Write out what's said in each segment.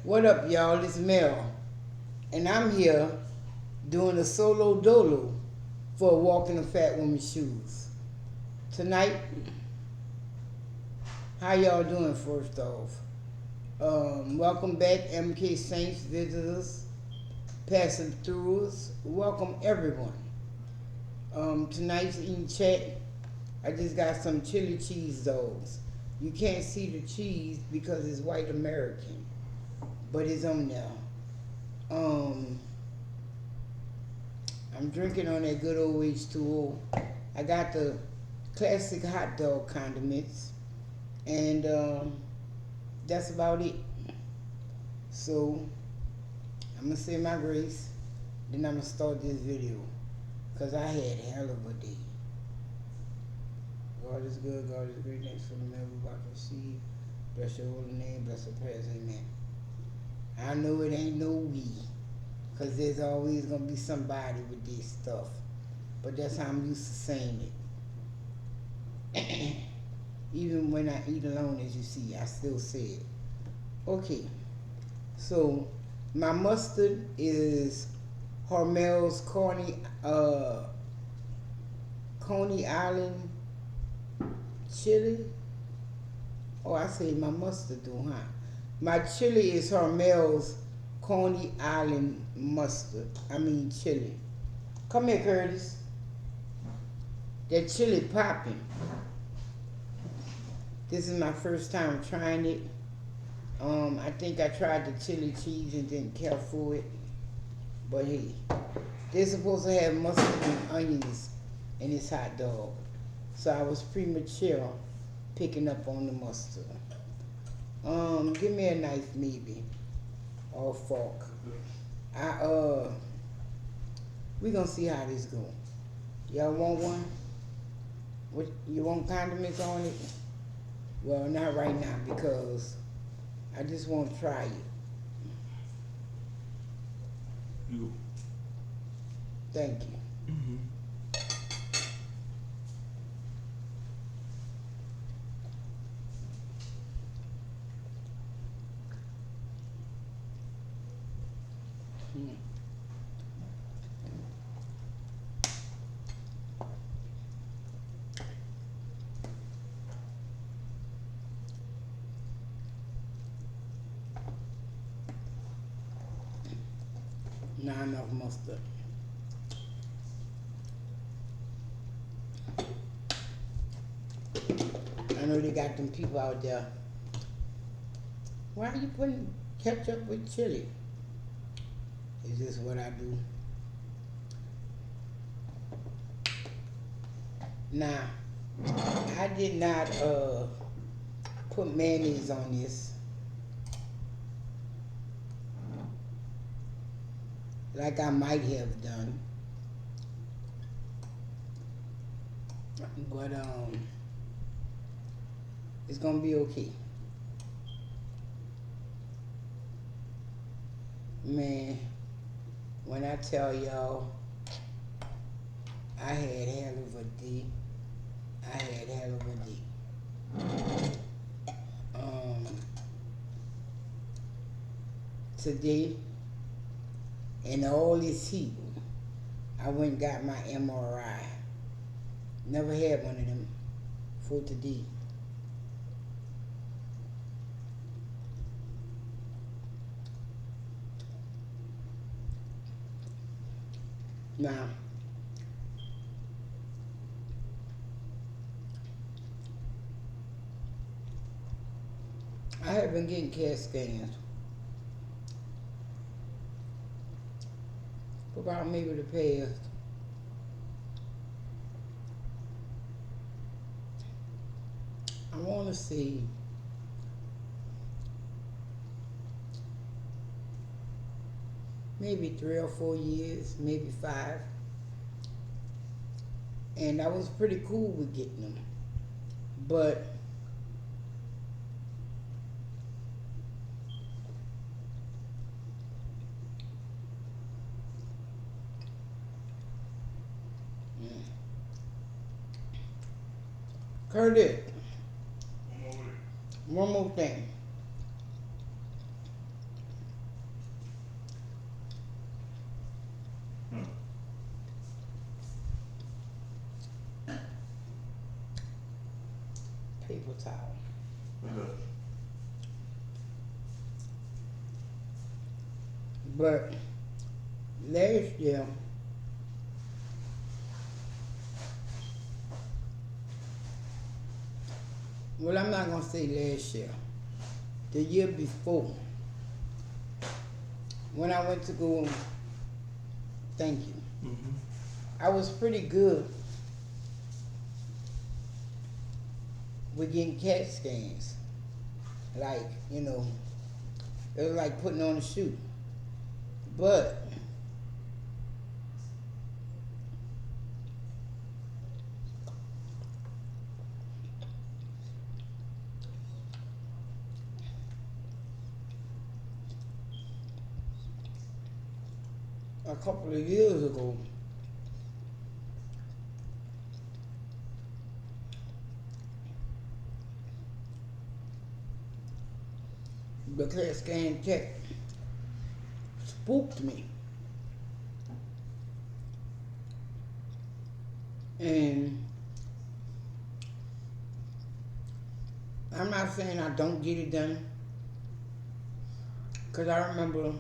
What up, y'all? It's Mel, and I'm here doing a solo dolo for a walk in a fat woman's shoes. Tonight, how y'all doing? First off, welcome back, MK Saints visitors, passing throughs. Welcome everyone. Tonight's eating chat. I just got some chili cheese dogs. You can't see the cheese because it's white American, but it's on there. I'm drinking on that good old H2O. I got the classic hot dog condiments, and that's about it. So I'm gonna say my grace, then I'm gonna start this video, cause I had a hell of a day. God is good, God is great, thanks for the man we about to see. Bless your holy name, bless the prayers, amen. I know it ain't no we, cause there's always gonna be somebody with this stuff. But that's how I'm used to saying it. Even when I eat alone, as you see, I still say it. Okay, so my mustard is Hormel's Coney Island chili. Oh, I say my mustard though, huh? My chili is Hormel's Coney Island chili. Come here, Curtis. That chili popping. This is my first time trying it. I think I tried the chili cheese and didn't care for it. But hey, they're supposed to have mustard and onions in this hot dog. So I was premature picking up on the mustard. Give me a knife maybe, or a fork. We gonna see how this go. Y'all want one? What, you want condiments on it? Well, not right now because I just want to try it. You. Thank you. Mm-hmm. Not enough mustard. I know they got them people out there. Why are you putting ketchup with chili? Is this what I do? Now, I did not put mayonnaise on this like I might have done. But it's gonna be okay. Man, when I tell y'all I had hell of a day. I had hell of a day. Today, in all this heat, I went and got my MRI. Never had one of them for today. Now, I have been getting CAT scans for about maybe the past I want to say maybe 3 or 4 years, maybe 5. And I was pretty cool with getting them. But Curtis, one more thing. But last year, well, I'm not gonna say last year, the year before, when I went to go, thank you, I was pretty good with getting CAT scans. Like, you know, it was like putting on a shoe. But a couple of years ago, the CAT scan tech spooked me. And I'm not saying I don't get it done, because I remember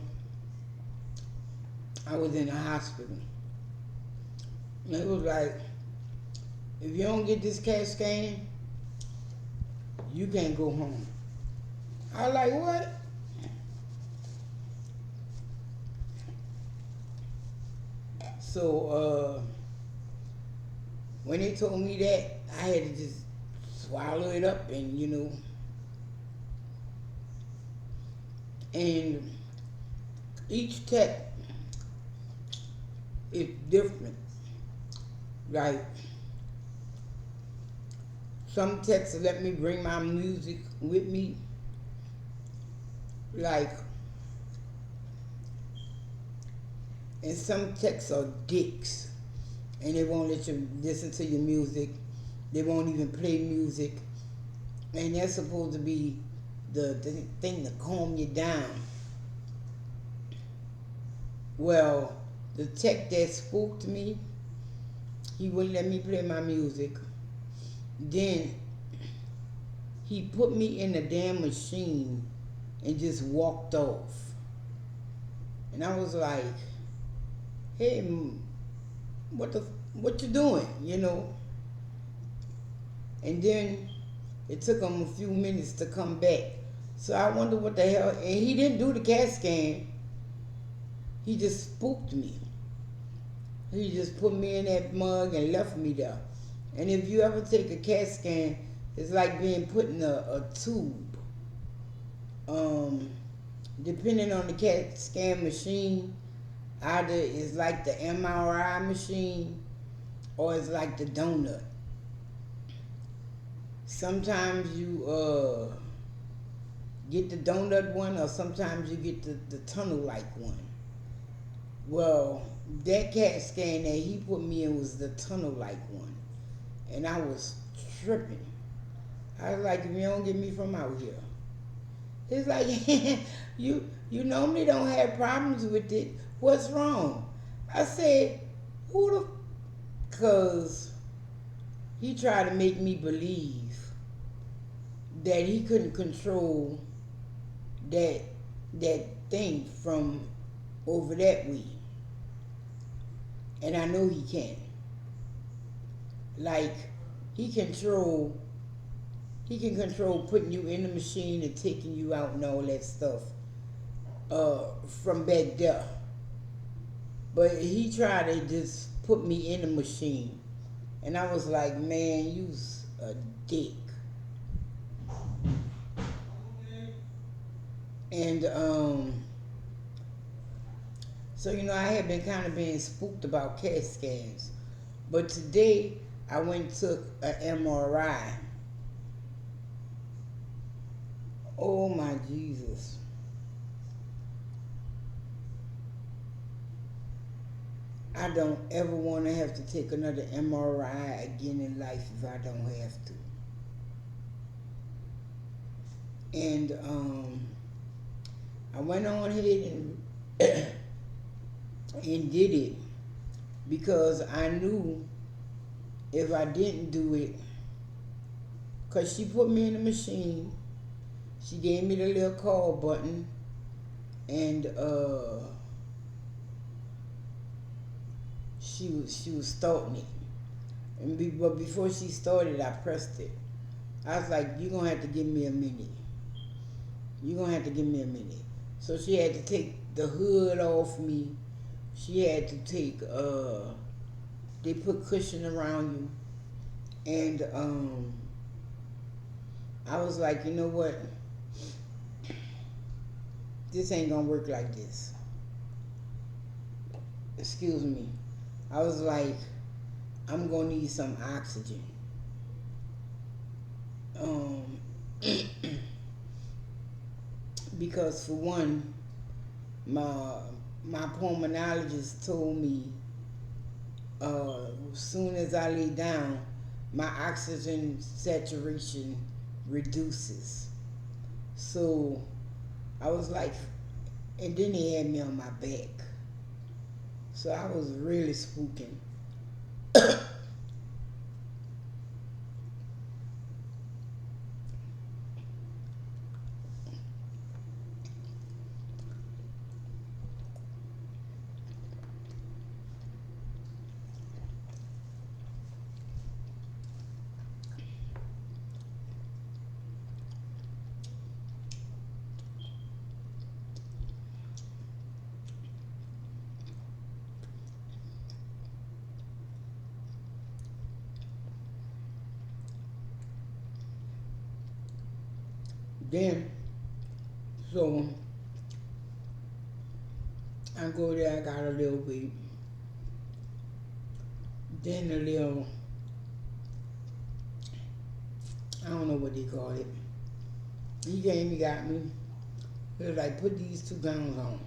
I was in the hospital. And it was like, if you don't get this CAT scan, you can't go home. I was like, what? So, when they told me that, I had to just swallow it up and, you know, and each tech is different. Like, some techs let me bring my music with me. Like, and some techs are dicks, and they won't let you listen to your music. They won't even play music, and that's supposed to be the thing to calm you down. Well, the tech that spoke to me, he wouldn't let me play my music. Then he put me in the damn machine and just walked off. And I was like, hey, what you doing, you know? And then it took him a few minutes to come back. So I wonder what the hell, and he didn't do the CAT scan. He just spooked me. He just put me in that mug and left me there. And if you ever take a CAT scan, it's like being put in a tube. Depending on the CAT scan machine, either it's like the MRI machine or it's like the donut. Sometimes you get the donut one, or sometimes you get the tunnel-like one. Well, that CAT scan that he put me in was the tunnel-like one. And I was tripping. I was like, if you don't get me from out here. It's like, you normally don't have problems with it. What's wrong? I said, because he tried to make me believe that he couldn't control that thing from over that way. And I know he can. Like, he can control putting you in the machine and taking you out and all that stuff from back there. But he tried to just put me in the machine. And I was like, man, you's a dick. And so, you know, I had been kind of being spooked about CAT scans. But today, I went and took an MRI. Oh my Jesus. I don't ever want to have to take another MRI again in life if I don't have to. And I went on ahead and did it because I knew if I didn't do it, because she put me in the machine, she gave me the little call button, and she was starting it. But before she started, I pressed it. I was like, you're gonna have to give me a minute. You're gonna have to give me a minute. So she had to take the hood off me. She had to take they put cushion around you. And I was like, you know what? This ain't gonna work like this. Excuse me. I was like, I'm gonna need some oxygen. Because for one, my pulmonologist told me as soon as I lay down, my oxygen saturation reduces. So I was like, and then he had me on my back. So I was really spooking. Then, so I go there, I got a little bit. Then a little, I don't know what they call it. He came, he got me. He was like, put these 2 gowns on.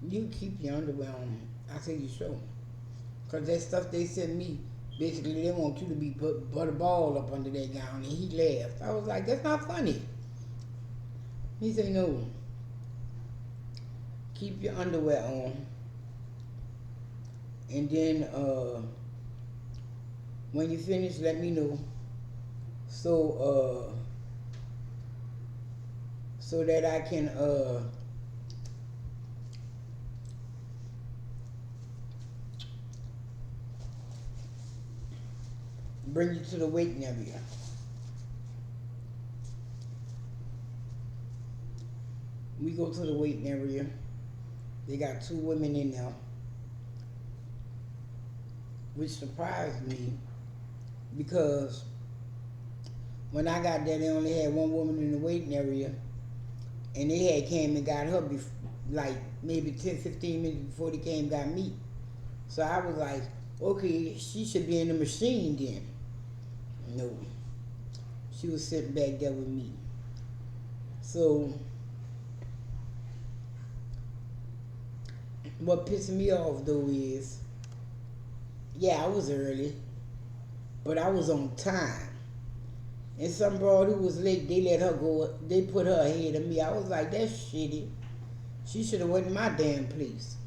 You keep your underwear on. I said, you sure? Because that stuff they sent me, basically they want you to be put a ball up under that gown. And he laughed. I was like, that's not funny. He said, no. Keep your underwear on. And then when you finish, let me know. So that I can bring you to the waiting area. We go to the waiting area. They got 2 women in there, which surprised me because when I got there, they only had 1 woman in the waiting area, and they had came and got her like maybe 10-15 minutes before they came and got me. So I was like, okay, she should be in the machine then. No, she was sitting back there with me. So what pissed me off though is, yeah, I was early, but I was on time. And some broad who was late, they let her go. They put her ahead of me. I was like, that's shitty. She should have went in my damn place.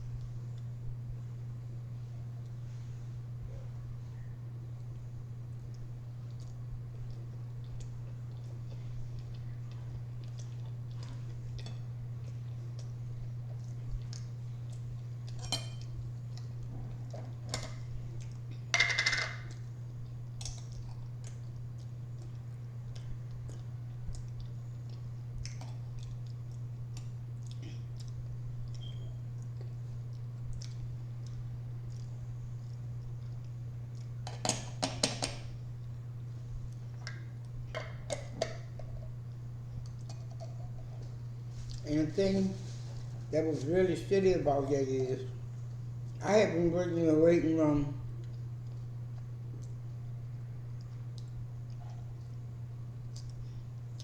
And the thing that was really shitty about that is, I had been working in a waiting room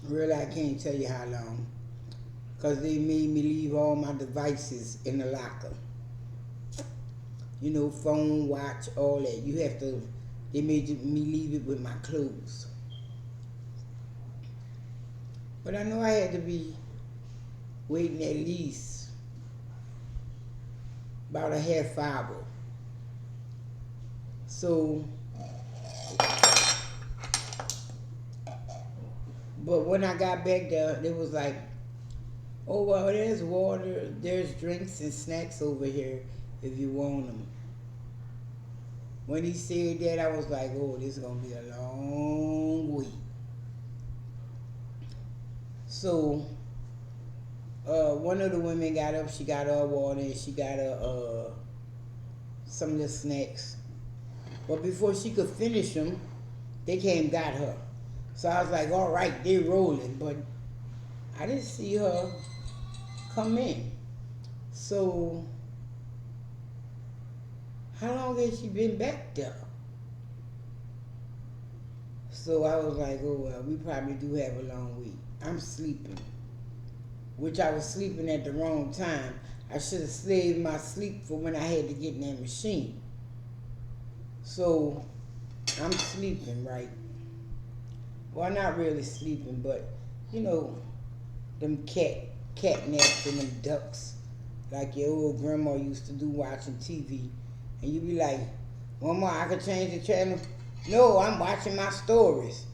really I can't tell you how long, because they made me leave all my devices in the locker. You know, phone, watch, all that. You have to, they made me leave it with my clothes. But I know I had to be waiting at least about a half hour. So, but when I got back there, it was like, oh, well, there's water, there's drinks and snacks over here if you want them. When he said that, I was like, oh, this is gonna be a long week. So, one of the women got up. She got her water and she got her some of the snacks. But before she could finish them, they came and got her. So I was like, all right, they rolling. But I didn't see her come in. So how long has she been back there? So I was like, oh, well, we probably do have a long week. I'm sleeping, which I was sleeping at the wrong time. I should have saved my sleep for when I had to get in that machine. So I'm sleeping, right? Well, not really sleeping, but you know, them cat naps and them ducks, like your old grandma used to do watching TV. And you be like, Mama, I could change the channel. No, I'm watching my stories.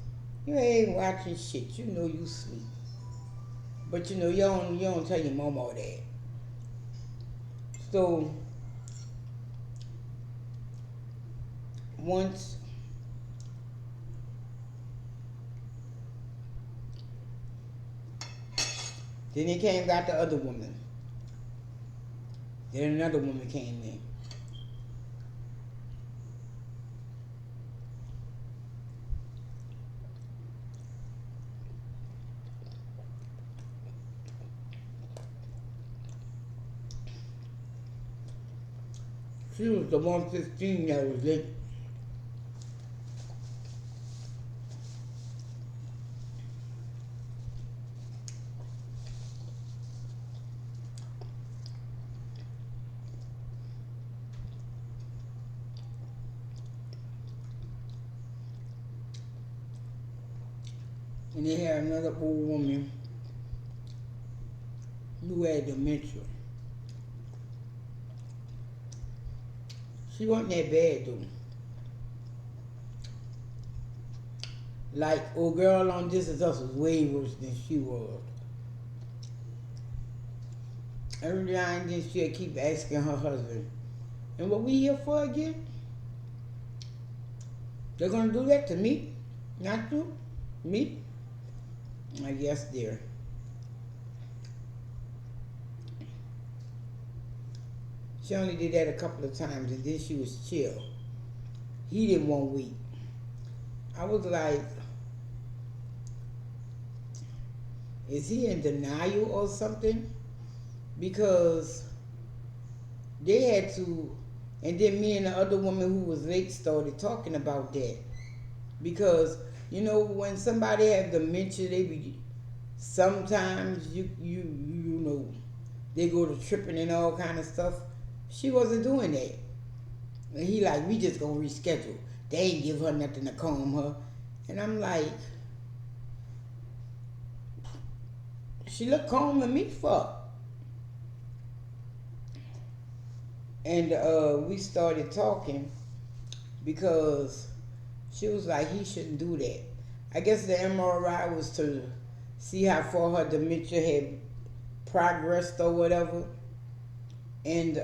You ain't watching shit. You know you sleep. But you know you don't tell your mama that. So once then they came and got the other woman. Then another woman came in. She was the 115 that was late. And they had another old woman who had dementia. She wasn't that bad though. Like, old girl on This Is Us was way worse than she was. Every now and then she'd keep asking her husband, and what we here for again? They're gonna do that to me? Not you? Me? I guess, dear. She only did that a couple of times and then she was chill. He did 1 week. I was like, is he in denial or something? Because they had to, and then me and the other woman who was late started talking about that. Because, you know, when somebody has dementia, they be, sometimes you know, they go to tripping and all kind of stuff. She wasn't doing that. And he like, we just gonna reschedule. They ain't give her nothing to calm her. And I'm like, she look calm to me for. And we started talking because she was like, he shouldn't do that. I guess the MRI was to see how far her dementia had progressed or whatever. And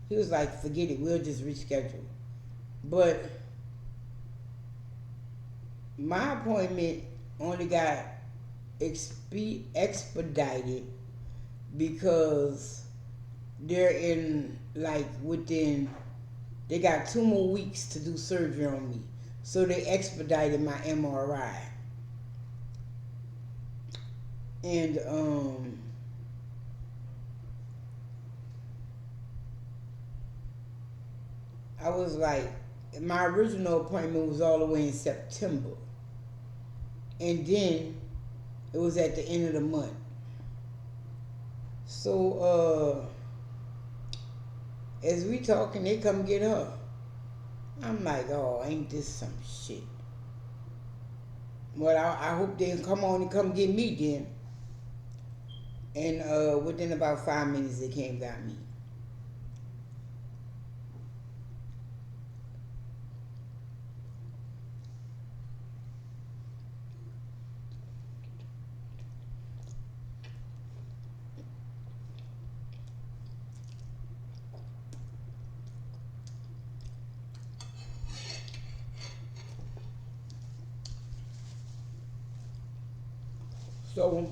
he was like, forget it, we'll just reschedule. But my appointment only got expedited because they're in, like, within, they got 2 more weeks to do surgery on me. So they expedited my MRI. And I was like, my original appointment was all the way in September. And then it was at the end of the month. So as we talking, they come get her. I'm like, oh, ain't this some shit? Well, I hope they come on and come get me then. And within about 5 minutes, they came and got me. So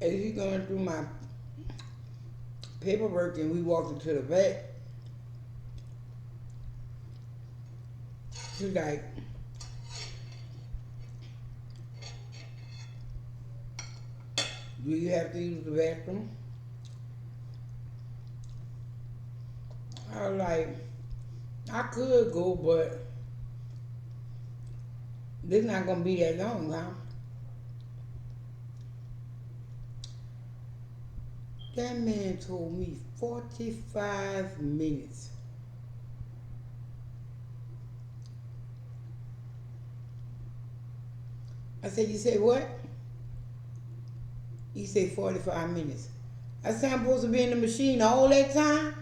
as he going through my paperwork and we walked into the back, he's like, do you have to use the bathroom? I was like, I could go, but this not gonna be that long, huh? That man told me 45 minutes. I said, you said what? He said 45 minutes. I said, I'm supposed to be in the machine all that time?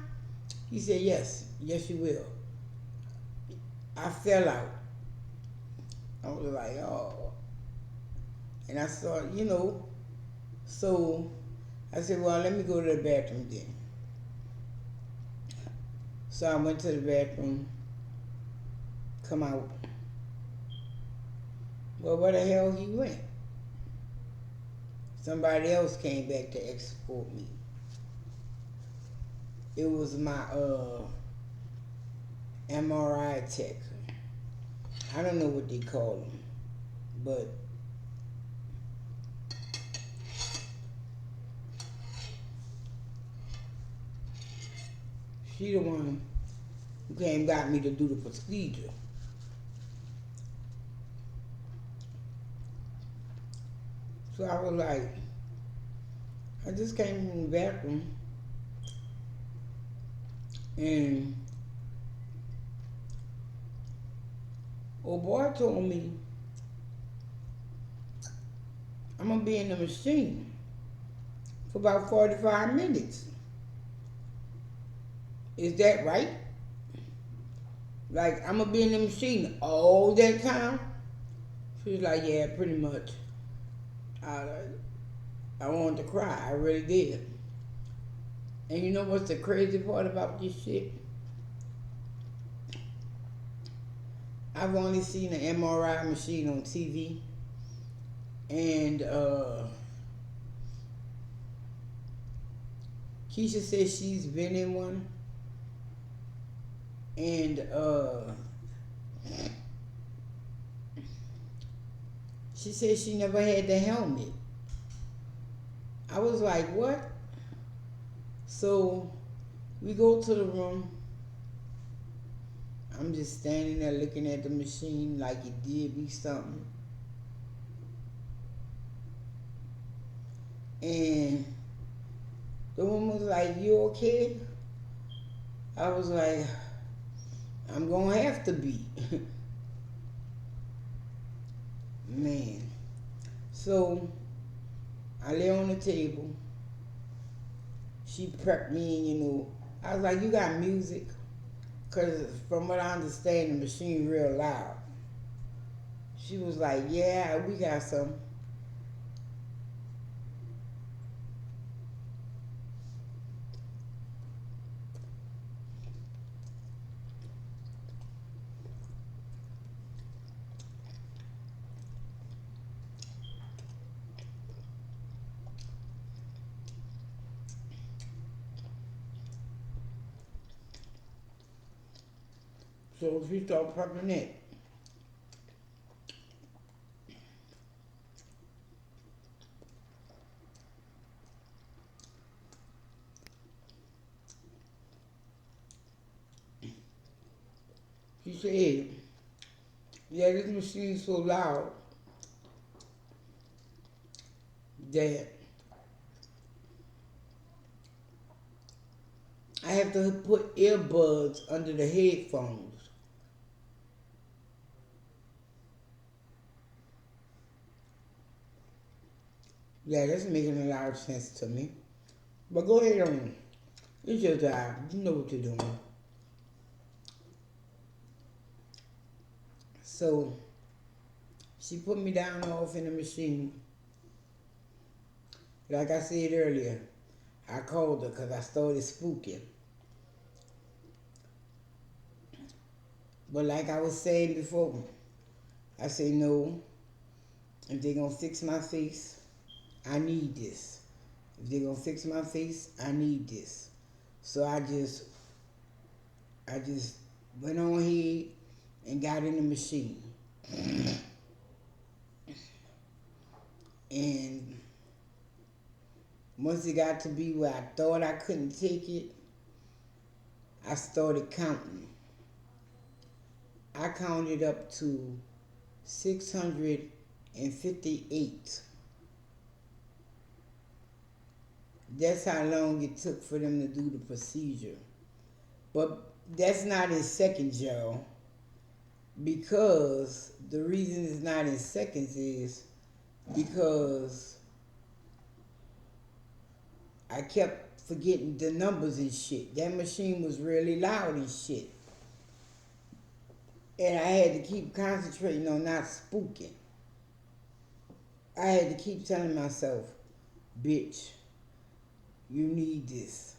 He said, yes, yes you will. I fell out. I was like, oh. And I saw, so I said, well, let me go to the bathroom then. So I went to the bathroom, come out. Well, where the hell he went? Somebody else came back to escort me. It was my MRI tech. I don't know what they call them, but she the one who came got me to do the procedure. So I was like, I just came from the bathroom and old boy told me I'm gonna be in the machine for about 45 minutes. Is that right? Like, I'm gonna be in the machine all that time? She was like, yeah, pretty much. I wanted to cry. I really did. And you know what's the crazy part about this shit? I've only seen an MRI machine on TV. And Keisha says she's been in one. And she said she never had the helmet. I was like, what? So we go to the room. I'm just standing there looking at the machine like it did me something. And the woman was like, you okay? I was like, I'm gonna have to be. Man. So I lay on the table. She prepped me, I was like, you got music? Because from what I understand, the machine real loud. She was like, yeah, we got some. So she started prepping it. She said, yeah, this machine's so loud that I have to put earbuds under the headphones. Yeah, that's making a lot of sense to me. But go ahead on. It's your job. You know what you're doing. So she put me down off in the machine. Like I said earlier, I called her because I started spooking. But like I was saying before, I say no. If they're gonna fix my face, I need this. If they're gonna fix my face, I need this. So I just went on ahead and got in the machine. And once it got to be where I thought I couldn't take it, I started counting. I counted up to 658. That's how long it took for them to do the procedure. But that's not in seconds, y'all. Because the reason it's not in seconds is because I kept forgetting the numbers and shit. That machine was really loud and shit. And I had to keep concentrating on not spooking. I had to keep telling myself, bitch, you need this.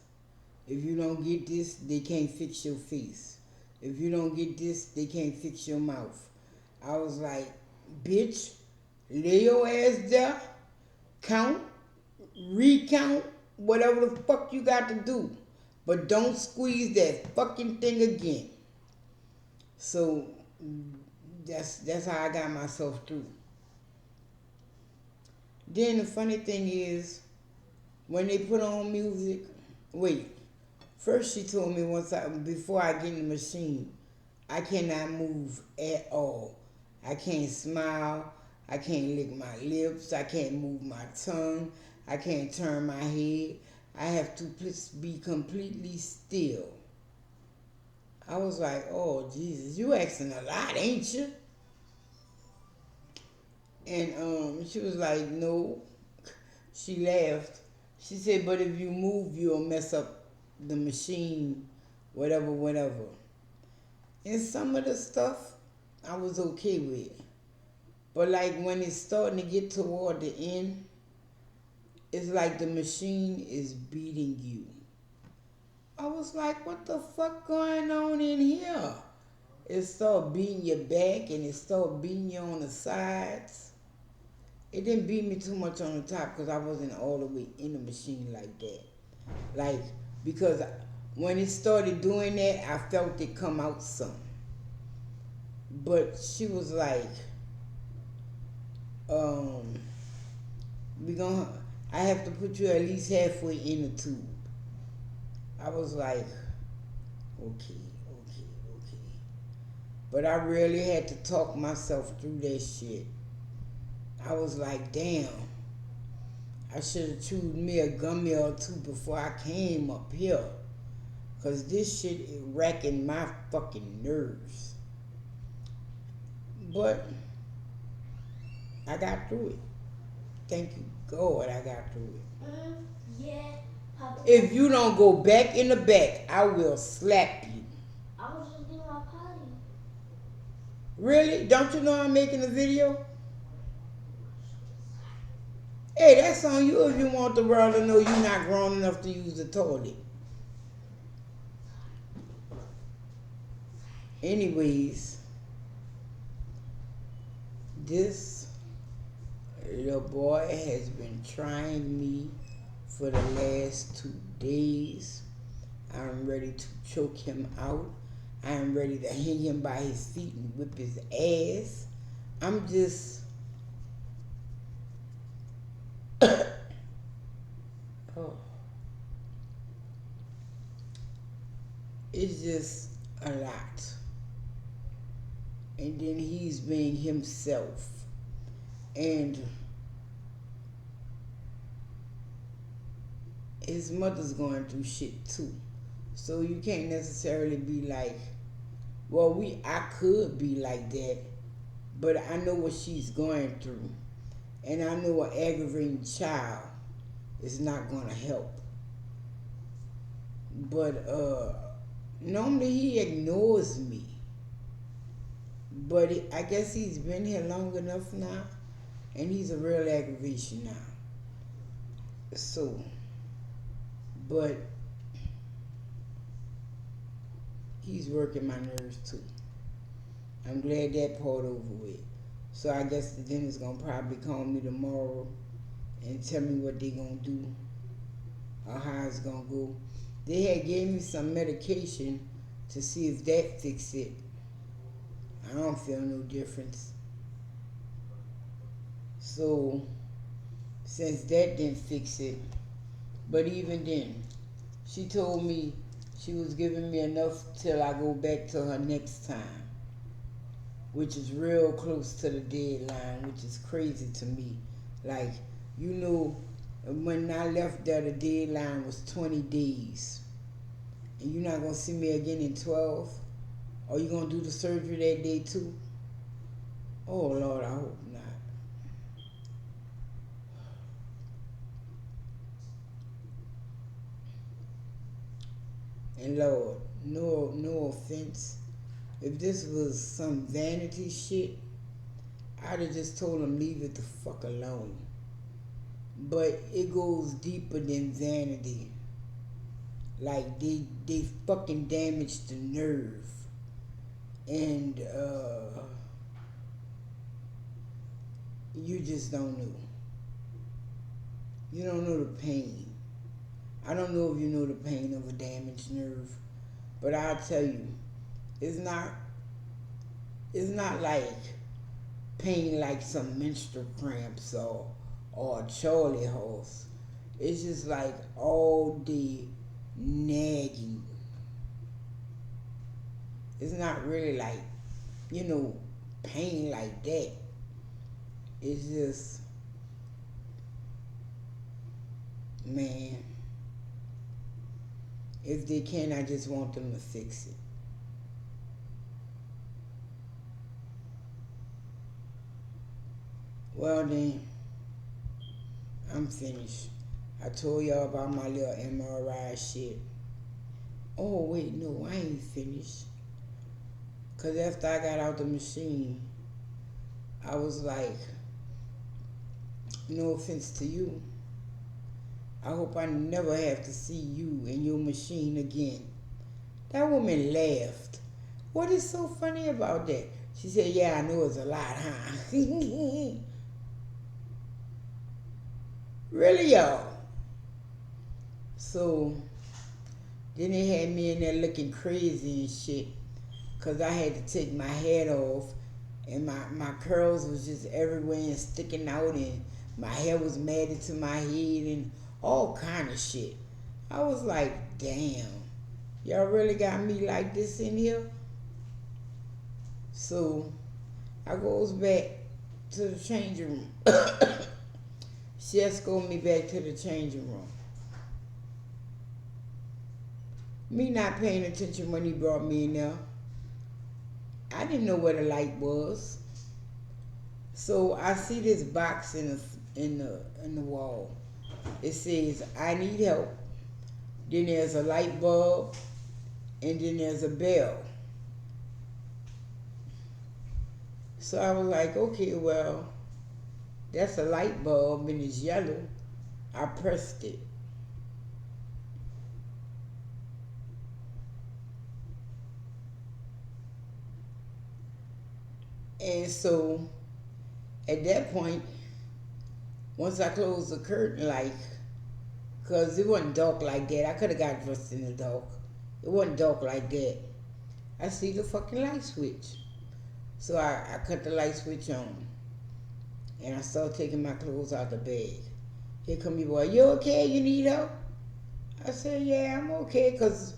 If you don't get this, they can't fix your face. If you don't get this, they can't fix your mouth. I was like, bitch, lay your ass there, count, recount, whatever the fuck you got to do. But don't squeeze that fucking thing again. So that's how I got myself through. Then the funny thing is, when they put on music, first she told me before I get in the machine, I cannot move at all. I can't smile. I can't lick my lips. I can't move my tongue. I can't turn my head. I have to be completely still. I was like, oh, Jesus, you asking a lot, ain't you? And she was like, no. She laughed. She said, but if you move, you'll mess up the machine, whatever. And some of the stuff I was okay with. But like when it's starting to get toward the end, it's like the machine is beating you. I was like, what the fuck going on in here? It started beating your back and it started beating you on the sides. It didn't beat me too much on the top because I wasn't all the way in the machine like that. Like, because when it started doing that, I felt it come out some. But she was like, I have to put you at least halfway in the tube. I was like, okay. But I really had to talk myself through that shit. I was like, damn, I should have chewed me a gummy or two before I came up here. Because this shit is racking my fucking nerves. But I got through it. Thank you, God, I got through it. Yeah. If you don't go back in the back, I will slap you. I was just doing my potty. Really? Don't you know I'm making a video? Hey, that's on you if you want the world to know you're not grown enough to use the toilet. Anyways, this little boy has been trying me for the last 2 days. I'm ready to choke him out. I am ready to hang him by his feet and whip his ass. I'm just... oh. It's just a lot. And then he's being himself. And his mother's going through shit too. So you can't necessarily be like, well, I could be like that, but I know what she's going through. And I know an aggravating child is not going to help. But normally he ignores me. But I guess he's been here long enough now, and he's a real aggravation now. So, but he's working my nerves too. I'm glad that part over with. So I guess the dentist gonna probably call me tomorrow and tell me what they gonna do or how it's gonna go. They had gave me some medication to see if that fix it. I don't feel no difference. So since that didn't fix it, but even then, she told me she was giving me enough till I go back to her next time, which is real close to the deadline, which is crazy to me. Like, you know, when I left there, the deadline was 20 days. And you're not going to see me again in 12? Or you going to do the surgery that day too? Oh, Lord, I hope not. And Lord, no offense. If this was some vanity shit, I'd have just told them leave it the fuck alone. But it goes deeper than vanity. Like they fucking damaged the nerve. And you just don't know. You don't know the pain. I don't know if you know the pain of a damaged nerve, but I'll tell you, it's not like pain like some menstrual cramps or a Charlie horse. It's just like all the nagging. It's not really like, pain like that. It's just, man, if they can, I just want them to fix it. Well then, I'm finished. I told y'all about my little MRI shit. Oh wait, no, I ain't finished. Cause after I got out the machine, I was like, no offense to you, I hope I never have to see you in your machine again. That woman laughed. What is so funny about that? She said, yeah, I know it's a lot, huh? Really, y'all? So, then they had me in there looking crazy and shit. Because I had to take my head off. And my curls was just everywhere and sticking out. And my hair was matted to my head and all kind of shit. I was like, damn. Y'all really got me like this in here? So, I goes back to the changing room. She escorted me back to the changing room. Me not paying attention when he brought me in there. I didn't know where the light was. So I see this box in the wall. It says, I need help. Then there's a light bulb. And then there's a bell. So I was like, okay, well, that's a light bulb and it's yellow. I pressed it. And so at that point, once I closed the curtain, like, because it wasn't dark like that. I could have got dressed in the dark. It wasn't dark like that. I see the fucking light switch. So I cut the light switch on. And I started taking my clothes out the bag. Here come your boy. You okay? You need help? I said, yeah, I'm okay. Because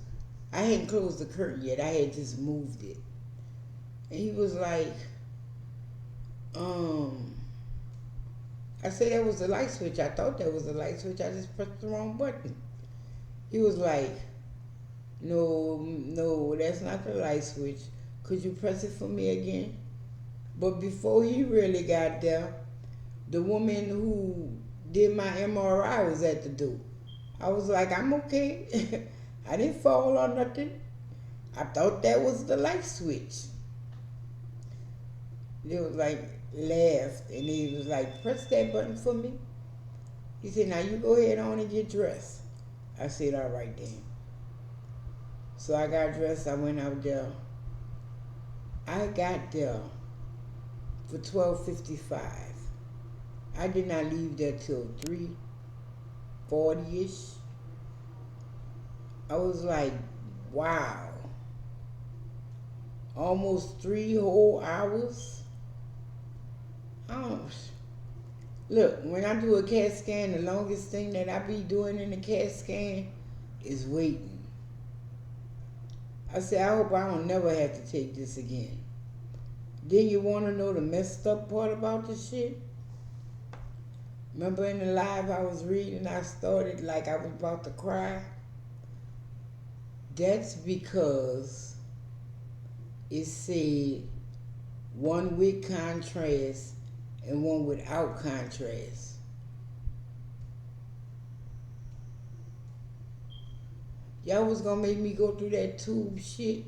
I hadn't closed the curtain yet. I had just moved it. And he was like, I said that was the light switch. I thought that was the light switch. I just pressed the wrong button. He was like, no, that's not the light switch. Could you press it for me again? But before he really got there, the woman who did my MRI was at the door. I was like, I'm okay. I didn't fall or nothing. I thought that was the light switch. They was like, laughed, and he was like, press that button for me. He said, now you go ahead on and get dressed. I said, all right then. So I got dressed. I went out there. I got there for 12:55. I did not leave there till 3:40ish. I was like, wow. Almost 3 whole hours. I don't. Look, when I do a CAT scan, the longest thing that I be doing in the CAT scan is waiting. I said, I hope I don't never have to take this again. Then you want to know the messed up part about this shit? Remember in the live I was reading, I started like I was about to cry? That's because it said one with contrast and one without contrast. Y'all was gonna make me go through that tube shit?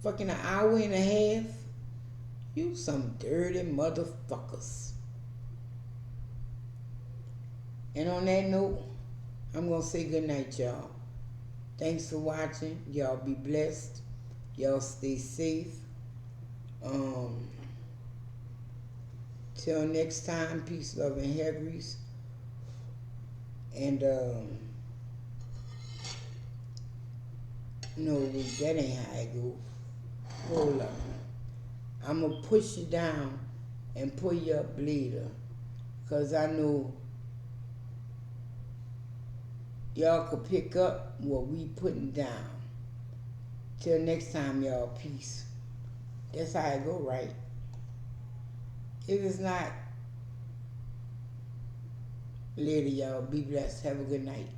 Fucking an hour and a half? You some dirty motherfuckers. And on that note, I'm gonna say good night, y'all. Thanks for watching. Y'all be blessed. Y'all stay safe. Till next time, peace, love, and hair grease. And no, that ain't how I go. Hold up. I'm gonna push you down and pull you up later, cause I know y'all could pick up what we putting down. Till next time, y'all, peace. That's how I go, right? If it's not, later, y'all. Be blessed. Have a good night.